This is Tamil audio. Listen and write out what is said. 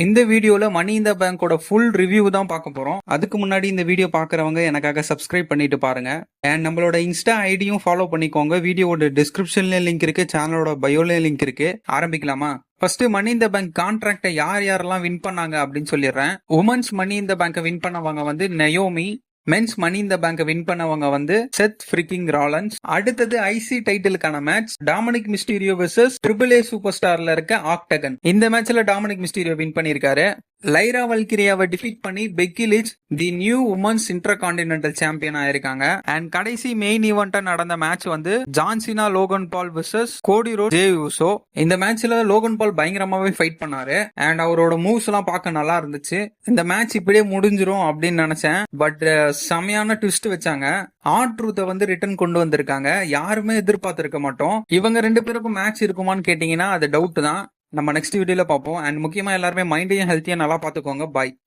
இந்த வீடியோல மணி இந்த பேங்கோட ஃபுல் ரிவ்யூ தான் பார்க்க போறோம். அதுக்கு முன்னாடி இந்த வீடியோ பார்க்கறவங்க எனக்காக சப்ஸ்கிரைப் பண்ணிட்டு பாருங்க. அண்ட் நம்மளோட இன்ஸ்டா ஐடியும் ஃபாலோ பண்ணிக்கோங்க. வீடியோவோட டிஸ்கிரிப்ஷன்ல லிங்க் இருக்கு, சேனலோட பயோல லிங்க் இருக்கு. ஆரம்பிக்கலாமா? ஃபர்ஸ்ட் மணி இந்த பேங்க் கான்ட்ராக்டை யாரெல்லாம் வின் பண்ணாங்க அப்படின்னு சொல்லிடுறேன். உமன்ஸ் மணி இந்த பேங்கை வின் பண்ணவங்க வந்து நயோமி. மென்ஸ் மணி இந்த பேங்க் வின் பண்ணவங்க வந்து செத் ஃப்ரிக்கிங் ராலன்ஸ். அடுத்தது ஐசி டைட்டிலுக்கான match Dominik Mysterio versus triple A super ஸ்டார்ல இருக்க ஆக்டகன். இந்த மேட்ச்ல டாமினிக் மிஸ்டீரியோ வின் பண்ணிருக்காரு. லைரா வல்கிரியாவை டிஃபீட் பண்ணி Becky Lynch the new women's intercontinental champion ஆயிருக்காங்க. அண்ட் கடைசி மெயின் ஈவெண்டா நடந்த மேட்ச் வந்து John Cena Logan Paul versus Cody Rhodes Jey Uso. இந்த மேட்ச்ல லோகன் பால் பயங்கரமாவே ஃபைட் பண்ணாரு. அண்ட் அவரோட மூவ்ஸ் எல்லாம் பார்க்க நல்லா இருந்துச்சு. இந்த மேட்ச் இப்படியே முடிஞ்சிரும் அப்படின்னு நினைச்சேன். பட் செமையான ட்விஸ்ட் வச்சாங்க. ட்ரூத்தை வந்து ரிட்டர்ன் கொண்டு வந்திருக்காங்க. யாருமே எதிர்பார்த்திருக்க மாட்டோம். இவங்க ரெண்டு பேருக்கும் மேட்ச் இருக்குமான்னு கேட்டீங்கன்னா அது டவுட் தான். நம்ம நெக்ஸ்ட் வீடியோல பார்ப்போம். அண்ட் முக்கியமா எல்லாருமே மைண்டையும் ஹெல்த்தியா நல்லா பார்த்துக்கோங்க. பாய்.